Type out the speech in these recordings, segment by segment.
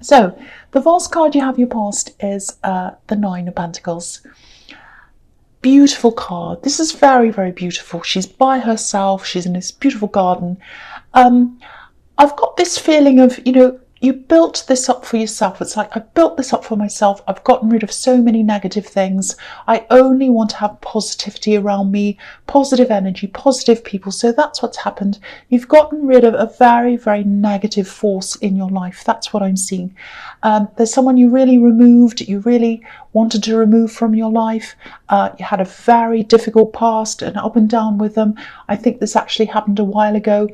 So the last card you have your past is the Nine of Pentacles. Beautiful card. This is very, very beautiful. She's by herself. She's in this beautiful garden. I've got this feeling of, you built this up for yourself. It's like, I built this up for myself. I've gotten rid of so many negative things. I only want to have positivity around me, positive energy, positive people. So that's what's happened. You've gotten rid of a very, very negative force in your life. That's what I'm seeing. There's someone you really removed, you really wanted to remove from your life. You had a very difficult past and up and down with them. I think this actually happened a while ago.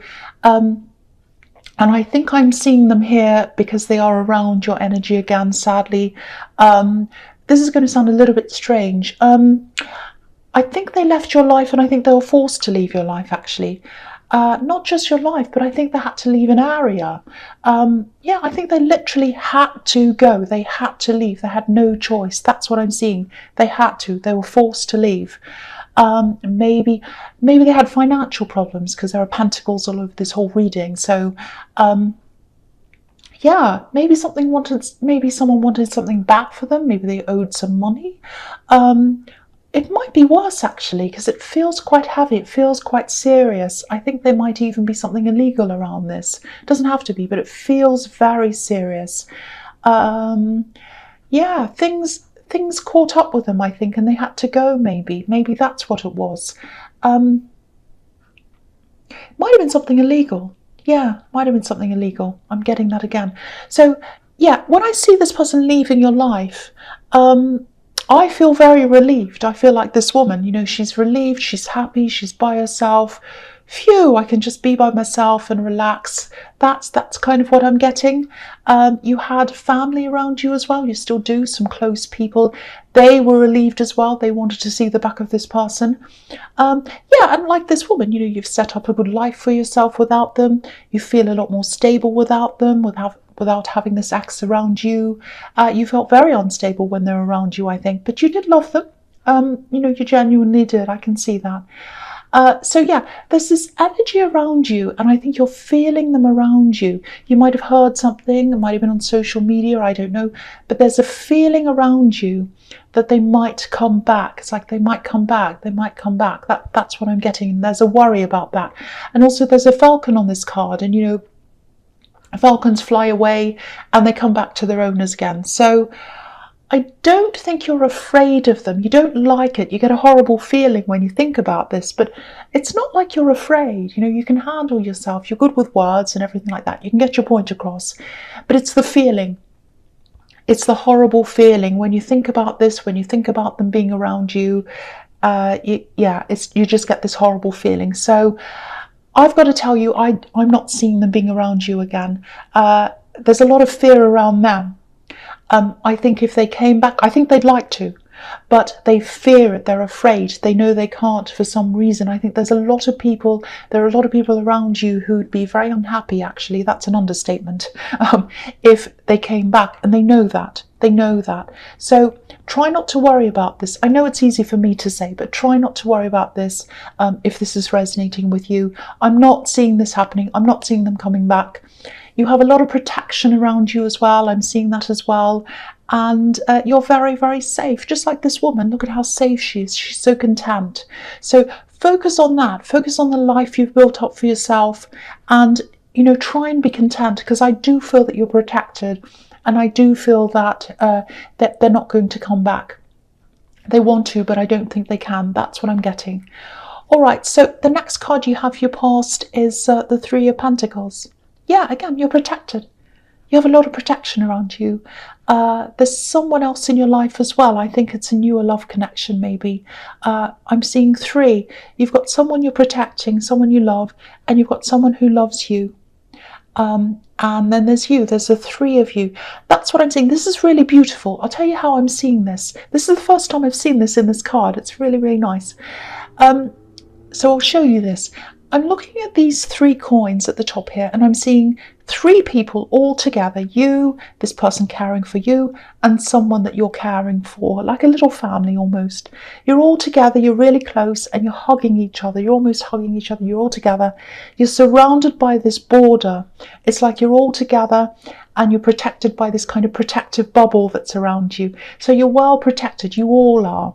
And I think I'm seeing them here because they are around your energy again, sadly. This is going to sound a little bit strange. I think they left your life, and I think they were forced to leave your life, actually. Not just your life, but I think they had to leave an area. Yeah, I think they literally had to go. They had to leave. They had no choice. That's what I'm seeing. They had to. They were forced to leave. Maybe they had financial problems, because there are pentacles all over this whole reading. So yeah, maybe someone wanted something back for them. Maybe they owed some money. It might be worse, actually, because it feels quite heavy. It feels quite serious. I think there might even be something illegal around this. It doesn't have to be, but it feels very serious. Yeah, things caught up with them, I think, and they had to go. Maybe that's what it was. Might have been something illegal. Yeah, might have been something illegal. I'm getting that again. So yeah, when I see this person leaving your life, I feel very relieved. I feel like this woman, she's relieved, she's happy, she's by herself. Phew, I can just be by myself and relax. That's kind of what I'm getting. You had family around you as well. You still do, some close people. They were relieved as well. They wanted to see the back of this person. Yeah, and like this woman, you've set up a good life for yourself without them. You feel a lot more stable without them, without having this ex around you. You felt very unstable when they're around you, I think, but you did love them. You genuinely did. I can see that. So yeah, there's this energy around you, and I think you're feeling them around you. You might have heard something, it might have been on social media, I don't know, but there's a feeling around you that they might come back. It's like they might come back. That's what I'm getting, and there's a worry about that. And also there's a falcon on this card, and falcons fly away and they come back to their owners again. So I don't think you're afraid of them. You don't like it. You get a horrible feeling when you think about this, but it's not like you're afraid. You can handle yourself. You're good with words and everything like that. You can get your point across, but it's the feeling. It's the horrible feeling when you think about this, when you think about them being around you. You just get this horrible feeling. So I've got to tell you, I'm not seeing them being around you again. There's a lot of fear around them. I think if they came back, I think they'd like to, but they fear it. They're afraid. They know they can't for some reason. I think there are a lot of people around you who'd be very unhappy, actually. That's an understatement. If they came back, and they know that. So try not to worry about this. I know it's easy for me to say, but try not to worry about this. If this is resonating with you, I'm not seeing this happening. I'm not seeing them coming back. You have a lot of protection around you as well. I'm seeing that as well. And you're very, very safe. Just like this woman, look at how safe she is. She's so content. So focus on that. Focus on the life you've built up for yourself. And, try and be content, because I do feel that you're protected. And I do feel that, that they're not going to come back. They want to, but I don't think they can. That's what I'm getting. All right, so the next card you have for your past is the Three of Pentacles. Yeah, again, you're protected. You have a lot of protection around you. There's someone else in your life as well. I think it's a newer love connection, maybe. I'm seeing three. You've got someone you're protecting, someone you love, and you've got someone who loves you. And then there's you. There's the three of you. That's what I'm seeing. This is really beautiful. I'll tell you how I'm seeing this. This is the first time I've seen this in this card. It's really, really nice. So I'll show you this. I'm looking at these three coins at the top here, and I'm seeing three people all together. You, this person caring for you, and someone that you're caring for, like a little family almost. You're all together, you're really close, and you're hugging each other. You're almost hugging each other. You're all together. You're surrounded by this border. It's like you're all together, and you're protected by this kind of protective bubble that's around you. So you're well protected, you all are.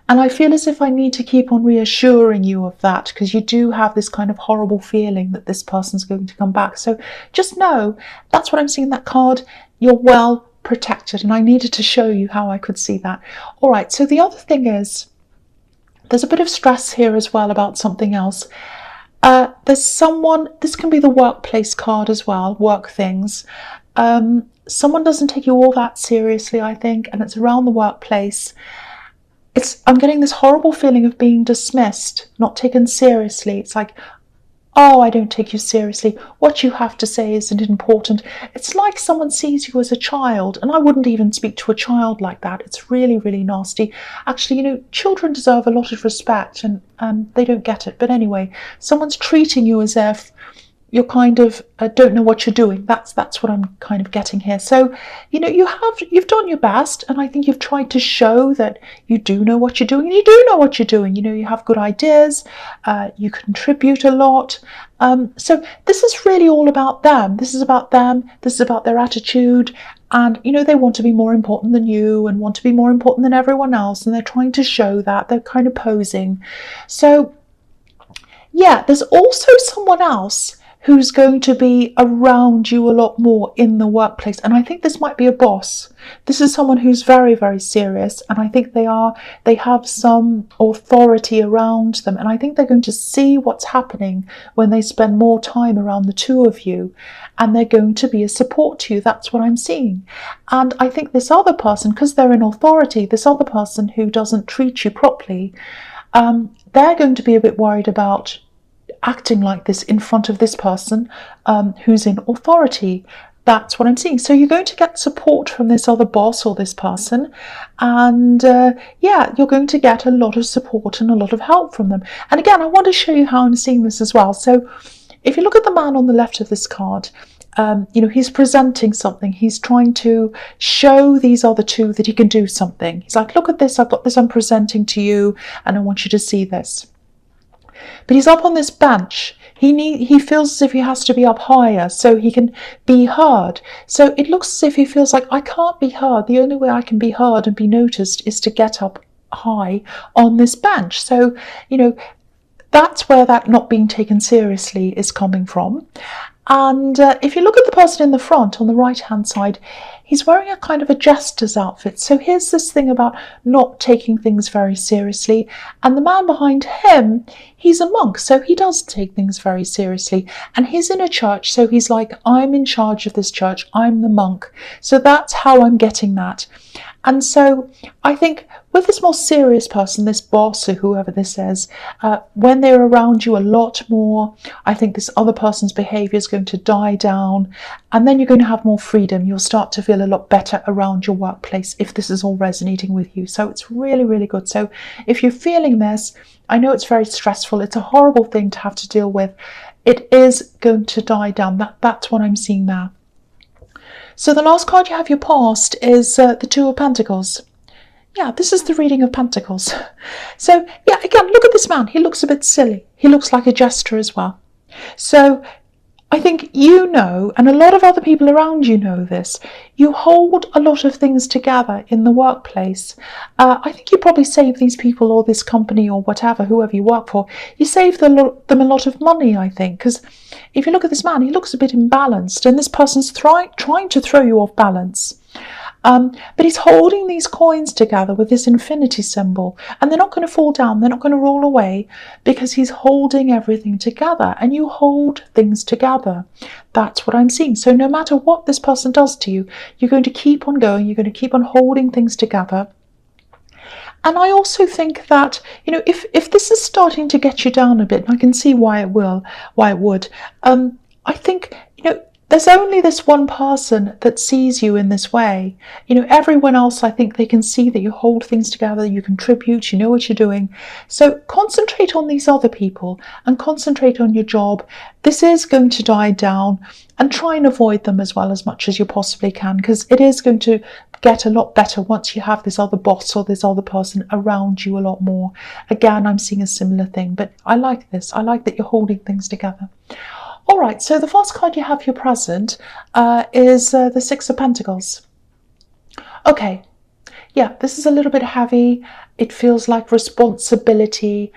And I feel as if I need to keep on reassuring you of that, because you do have this kind of horrible feeling that this person's going to come back. So just know, that's what I'm seeing in that card. You're well protected, and I needed to show you how I could see that. All right, so the other thing is, there's a bit of stress here as well about something else. There's someone, this can be the workplace card as well, work things. Someone doesn't take you all that seriously, I think, and it's around the workplace. I'm getting this horrible feeling of being dismissed, not taken seriously. It's like, oh, I don't take you seriously. What you have to say isn't important. It's like someone sees you as a child, and I wouldn't even speak to a child like that. It's really, really nasty. Actually, children deserve a lot of respect, and they don't get it. But anyway, someone's treating you as if you're kind of don't know what you're doing. That's what I'm kind of getting here. So, you've done your best, and I think you've tried to show that you do know what you're doing, and you do know what you're doing. You have good ideas, you contribute a lot. So this is really all about them. This is about them. This is about their attitude. And, they want to be more important than you and want to be more important than everyone else. And they're trying to show that. They're kind of posing. So, yeah, there's also someone else who's going to be around you a lot more in the workplace. And I think this might be a boss. This is someone who's very, very serious. And I think they have some authority around them. And I think they're going to see what's happening when they spend more time around the two of you. And they're going to be a support to you. That's what I'm seeing. And I think this other person, because they're in authority, this other person who doesn't treat you properly, they're going to be a bit worried about acting like this in front of this person who's in authority. That's what I'm seeing. So you're going to get support from this other boss or this person, and you're going to get a lot of support and a lot of help from them. And again, I want to show you how I'm seeing this as well. So if you look at the man on the left of this card, he's presenting something. He's trying to show these other two that he can do something. He's like, look at this, I've got this I'm presenting to you, and I want you to see this. But he's up on this bench. He feels as if he has to be up higher so he can be heard. So it looks as if he feels like, I can't be heard. The only way I can be heard and be noticed is to get up high on this bench. So, that's where that not being taken seriously is coming from. And if you look at the person in the front on the right hand side, he's wearing a kind of a jester's outfit. So here's this thing about not taking things very seriously. And the man behind him, he's a monk, so he does take things very seriously. And he's in a church, so he's like, I'm in charge of this church, I'm the monk. So that's how I'm getting that. And so I think with this more serious person, this boss or whoever this is, when they're around you a lot more, I think this other person's behaviour is going to die down, and then you're going to have more freedom. You'll start to feel a lot better around your workplace if this is all resonating with you. So it's really, really good. So if you're feeling this, I know it's very stressful. It's a horrible thing to have to deal with. It is going to die down. That's what I'm seeing now. So the last card you have your past is the Two of Pentacles. Yeah, this is the reading of Pentacles. So yeah, again, look at this man. He looks a bit silly. He looks like a jester as well. So I think and a lot of other people around you know this, you hold a lot of things together in the workplace. I think you probably save these people or this company or whatever, whoever you work for, you save them a lot of money, I think, because if you look at this man, he looks a bit imbalanced, and this person's trying to throw you off balance. But he's holding these coins together with this infinity symbol, and they're not going to fall down, they're not going to roll away, because he's holding everything together, and you hold things together. That's what I'm seeing. So no matter what this person does to you, you're going to keep on going, you're going to keep on holding things together. And I also think that, if this is starting to get you down a bit, and I can see why it would, I think, there's only this one person that sees you in this way. Everyone else, I think they can see that you hold things together, you contribute, you know what you're doing. So concentrate on these other people and concentrate on your job. This is going to die down, and try and avoid them as well as much as you possibly can, because it is going to get a lot better once you have this other boss or this other person around you a lot more. Again, I'm seeing a similar thing, but I like this. I like that you're holding things together. All right, so the first card you have here present is the Six of Pentacles. Okay, yeah, this is a little bit heavy. It feels like responsibility.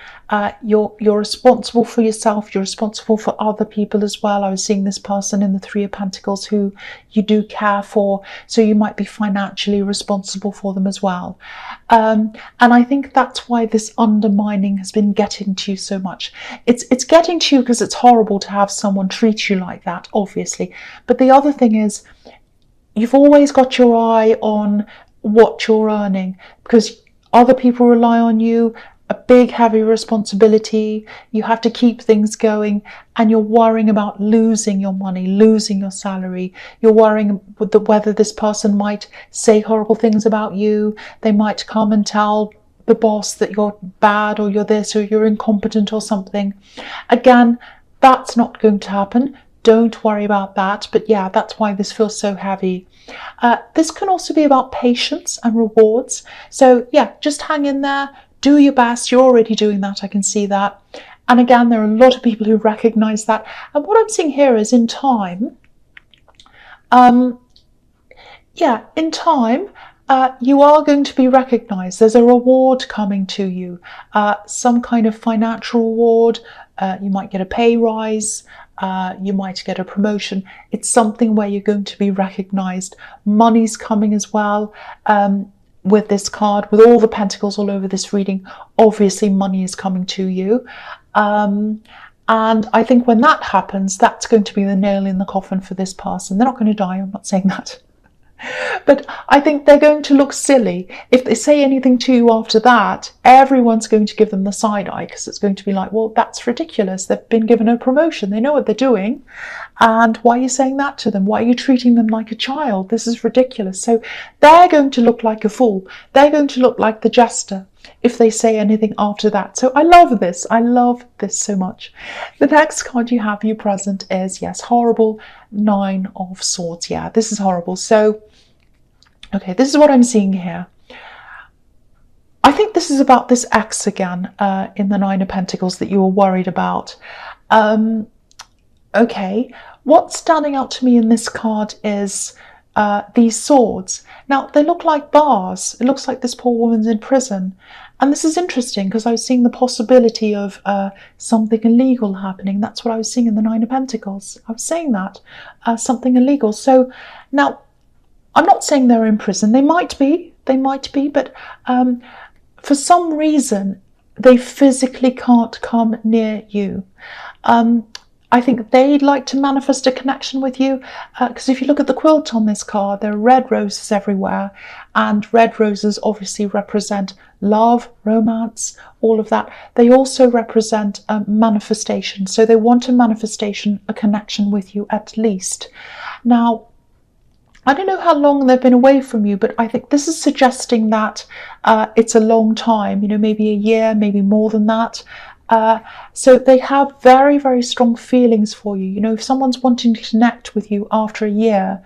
You're responsible for yourself. You're responsible for other people as well. I was seeing this person in the Three of Pentacles who you do care for, so you might be financially responsible for them as well. And I think that's why this undermining has been getting to you so much. It's getting to you because it's horrible to have someone treat you like that, obviously. But the other thing is, you've always got your eye on what you're earning, because other people rely on you, a big heavy responsibility. You have to keep things going, and you're worrying about losing your money, losing your salary. You're worrying whether this person might say horrible things about you. They might come and tell the boss that you're bad, or you're this, or you're incompetent or something. Again, that's not going to happen. Don't worry about that. But yeah, that's why this feels so heavy. This can also be about patience and rewards. So yeah, just hang in there, do your best. You're already doing that, I can see that. And again, there are a lot of people who recognize that. And what I'm seeing here is in time, in time, you are going to be recognized. There's a reward coming to you, some kind of financial reward. You might get a pay rise. You might get a promotion. It's something where you're going to be recognized. Money's coming as well. With this card, with all the pentacles all over this reading, obviously money is coming to you. And I think when that happens, that's going to be the nail in the coffin for this person. They're not going to die, I'm not saying that. But I think they're going to look silly. If they say anything to you after that, everyone's going to give them the side eye, because it's going to be like, well, that's ridiculous. They've been given a promotion. They know what they're doing. And why are you saying that to them? Why are you treating them like a child? This is ridiculous. So they're going to look like a fool. They're going to look like the jester if they say anything after that. So I love this. I love this so much. The next card you have you present is, yes, horrible, Nine of Swords. Yeah, this is horrible. So, okay, this is what I'm seeing here. I think this is about this ex again in the Nine of Pentacles that you were worried about. Okay, what's standing out to me in this card is these swords. Now, they look like bars. It looks like this poor woman's in prison. And this is interesting because I was seeing the possibility of something illegal happening. That's what I was seeing in the Nine of Pentacles. I was saying that, something illegal. So now, I'm not saying they're in prison. They might be, but for some reason, they physically can't come near you. I think they'd like to manifest a connection with you, because if you look at the quilt on this card, there are red roses everywhere, and red roses obviously represent love, romance, all of that. They also represent manifestation, so they want a manifestation, a connection with you at least. Now, I don't know how long they've been away from you, but I think this is suggesting that it's a long time, you know, maybe a year, maybe more than that. So they have very, very strong feelings for you. You know, if someone's wanting to connect with you after a year,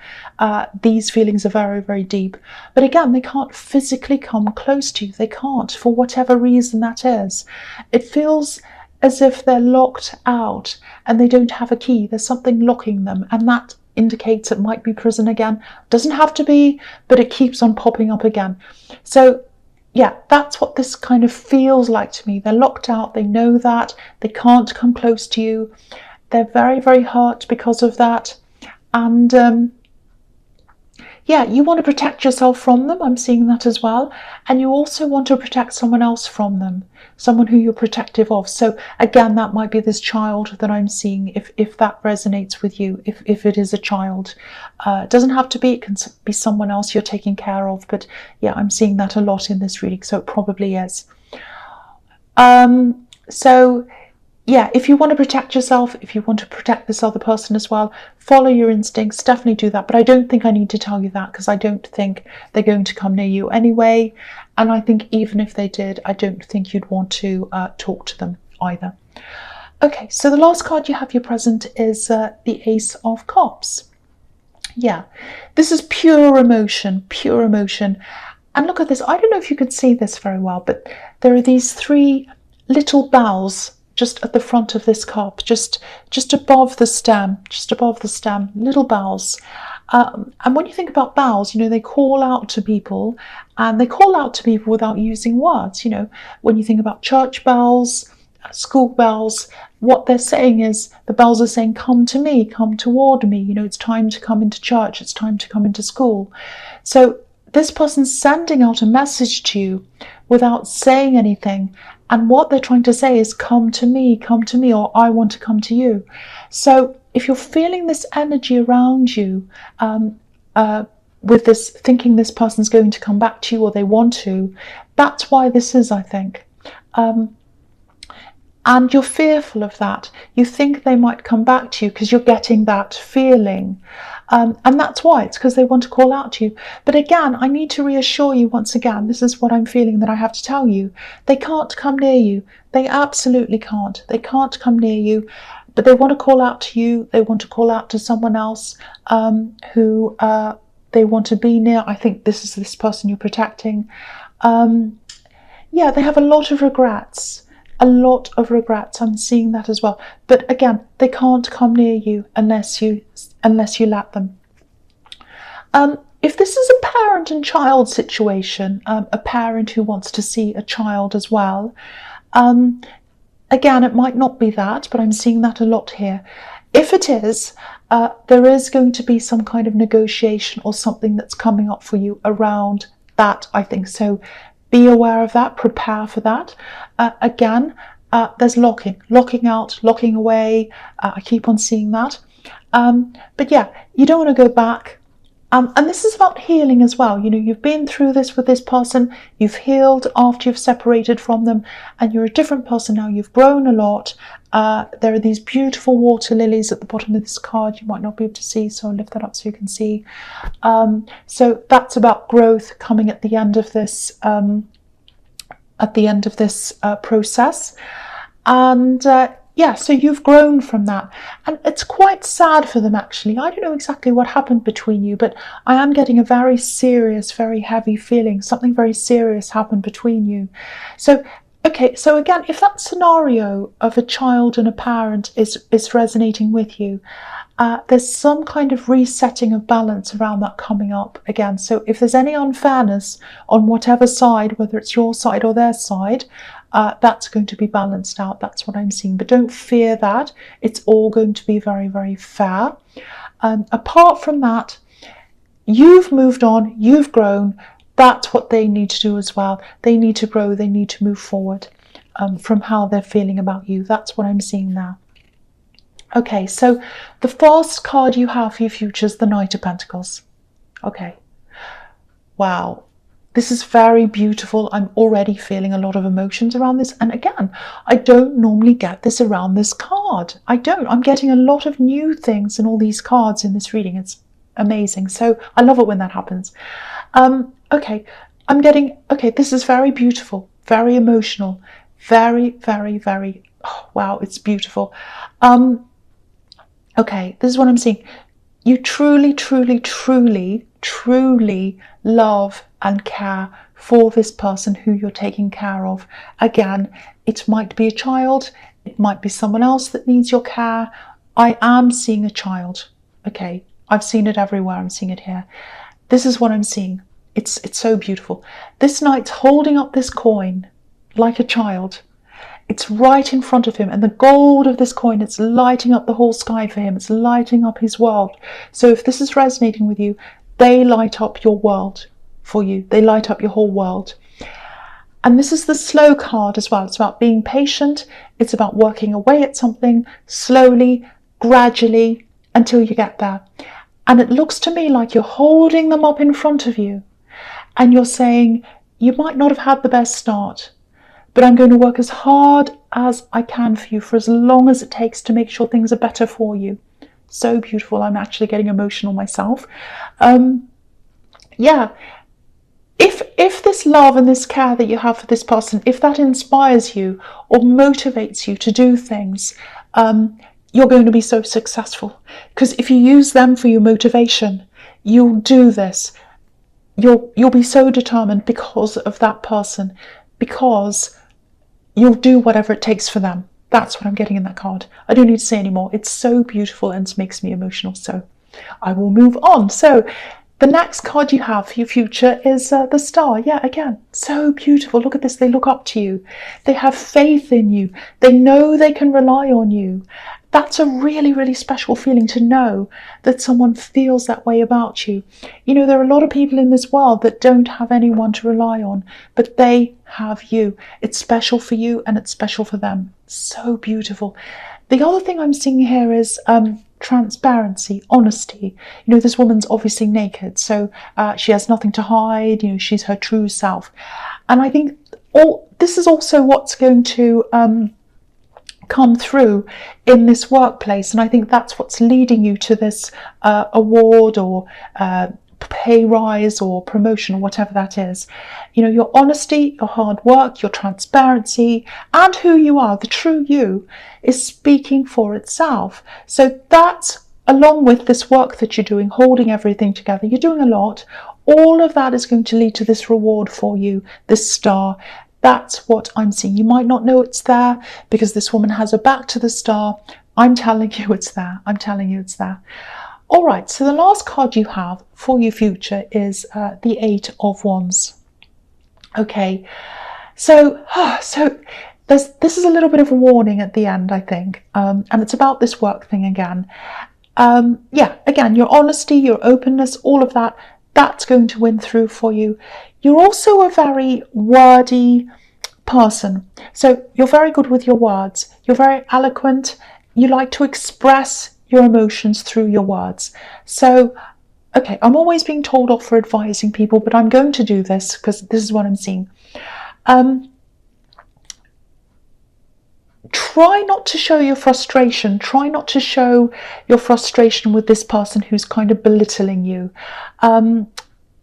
these feelings are very, very deep. But again, they can't physically come close to you. They can't, for whatever reason that is. It feels as if they're locked out and they don't have a key. There's something locking them, and that indicates it might be prison again. Doesn't have to be, but it keeps on popping up again. So yeah, that's what this kind of feels like to me. They're locked out. They know that. They can't come close to you. They're very, very hurt because of that. And yeah, you want to protect yourself from them. I'm seeing that as well. And you also want to protect someone else from them, someone who you're protective of. So again, that might be this child that I'm seeing, if that resonates with you, if it is a child. It doesn't have to be, it can be someone else you're taking care of. But yeah, I'm seeing that a lot in this reading, so it probably is. So yeah, if you want to protect yourself, if you want to protect this other person as well, follow your instincts, definitely do that. But I don't think I need to tell you that, because I don't think they're going to come near you anyway. And I think even if they did, I don't think you'd want to talk to them either. Okay, so the last card you have here present is the Ace of Cups. Yeah, this is pure emotion, pure emotion. And look at this. I don't know if you can see this very well, but there are these three little bells just at the front of this cup, just above the stem, little bells. And when you think about bells, they call out to people, and they call out to people without using words. When you think about church bells, school bells, what they're saying is, the bells are saying, come to me, come toward me. It's time to come into church, it's time to come into school. So this person's sending out a message to you without saying anything. And what they're trying to say is, come to me, or I want to come to you. So if you're feeling this energy around you, with this, thinking this person's going to come back to you or they want to, that's why this is, I think. And you're fearful of that. You think they might come back to you because you're getting that feeling. And that's why, it's because they want to call out to you. But again, I need to reassure you once again, this is what I'm feeling that I have to tell you. They can't come near you. They absolutely can't. They can't come near you. But they want to call out to you. They want to call out to someone else who they want to be near. I think this is this person you're protecting. Yeah, they have a lot of regrets. I'm seeing that as well. But again, they can't come near you unless you let them. If this is a parent and child situation, a parent who wants to see a child as well, again, it might not be that, but I'm seeing that a lot here. If it is, there is going to be some kind of negotiation or something that's coming up for you around that, I think. So be aware of that, prepare for that. Again, there's locking out, locking away. I keep on seeing that. But yeah, you don't want to go back. And this is about healing as well. You've been through this with this person, you've healed after you've separated from them, and you're a different person now. You've grown a lot. There are these beautiful water lilies at the bottom of this card. You might not be able to see, so I'll lift that up so you can see. So that's about growth coming at the end of this process. And yeah, so you've grown from that. And it's quite sad for them, actually. I don't know exactly what happened between you, but I am getting a very serious, very heavy feeling. Something very serious happened between you. So, okay, so again, if that scenario of a child and a parent is resonating with you, there's some kind of resetting of balance around that coming up again. So if there's any unfairness on whatever side, whether it's your side or their side, that's going to be balanced out. That's what I'm seeing. But don't fear that. It's all going to be very, very fair. Apart from that, you've moved on, you've grown. That's what they need to do as well. They need to grow, they need to move forward from how they're feeling about you. That's what I'm seeing now. Okay, so the first card you have for your future is the Knight of Pentacles. Okay. Wow. This is very beautiful. I'm already feeling a lot of emotions around this. And again, I don't normally get this around this card. I don't. I'm getting a lot of new things in all these cards in this reading. It's amazing. So I love it when that happens. Okay, okay, this is very beautiful, very emotional, very, very, very, oh, wow, it's beautiful. Okay, this is what I'm seeing. You truly, truly, truly, truly love and care for this person who you're taking care of. Again, it might be a child, it might be someone else that needs your care. I am seeing a child. Okay, I've seen it everywhere, I'm seeing it here. This is what I'm seeing. It's so beautiful. This knight's holding up this coin like a child. It's right in front of him, and the gold of this coin, it's lighting up the whole sky for him. It's lighting up his world. So if this is resonating with you, they light up your world for you. They light up your whole world. And this is the slow card as well. It's about being patient. It's about working away at something slowly, gradually, until you get there. And it looks to me like you're holding them up in front of you, and you're saying, you might not have had the best start, but I'm going to work as hard as I can for you for as long as it takes to make sure things are better for you. So beautiful. I'm actually getting emotional myself. Yeah. If this love and this care that you have for this person, if that inspires you or motivates you to do things, you're going to be so successful. Because if you use them for your motivation, you'll do this. You'll be so determined because of that person, because you'll do whatever it takes for them. That's what I'm getting in that card. I don't need to say anymore. It's so beautiful and it makes me emotional. So I will move on. So the next card you have for your future is the Star. Yeah, again, so beautiful. Look at this. They look up to you. They have faith in you. They know they can rely on you. That's a really, really special feeling, to know that someone feels that way about you. You know, there are a lot of people in this world that don't have anyone to rely on, but they have you. It's special for you and it's special for them. So beautiful. The other thing I'm seeing here is transparency, honesty. You know, this woman's obviously naked, so she has nothing to hide. You know, she's her true self. And I think this is also what's going to come through in this workplace, and I think that's what's leading you to this award or pay rise or promotion or whatever that is. You know, your honesty, your hard work, your transparency, and who you are, the true you, is speaking for itself. So that's, along with this work that you're doing, holding everything together, you're doing a lot. All of that is going to lead to this reward for you, this Star. That's what I'm seeing. You might not know it's there because this woman has her back to the Star. I'm telling you it's there. I'm telling you it's there. All right, so the last card you have for your future is the Eight of Wands. Okay, so this is a little bit of a warning at the end, I think, and it's about this work thing again. Yeah, again, your honesty, your openness, all of that, that's going to win through for you. You're also a very wordy person. So you're very good with your words. You're very eloquent. You like to express your emotions through your words. So, okay, I'm always being told off for advising people, but I'm going to do this because this is what I'm seeing. Try not to show your frustration. Try not to show your frustration with this person who's kind of belittling you.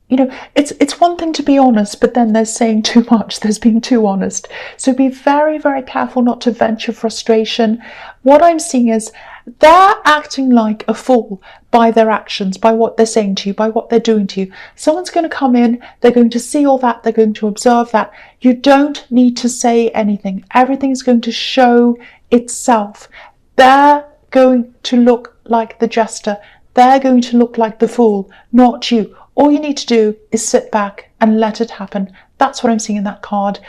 You know, it's one thing to be honest, but then there's saying too much. There's being too honest. So be very, very careful not to vent your frustration. What I'm seeing is they're acting like a fool by their actions, by what they're saying to you, by what they're doing to you. Someone's going to come in, they're going to see all that, they're going to observe that. You don't need to say anything. Everything's going to show itself. They're going to look like the jester. They're going to look like the fool, not you. All you need to do is sit back and let it happen. That's what I'm seeing in that card.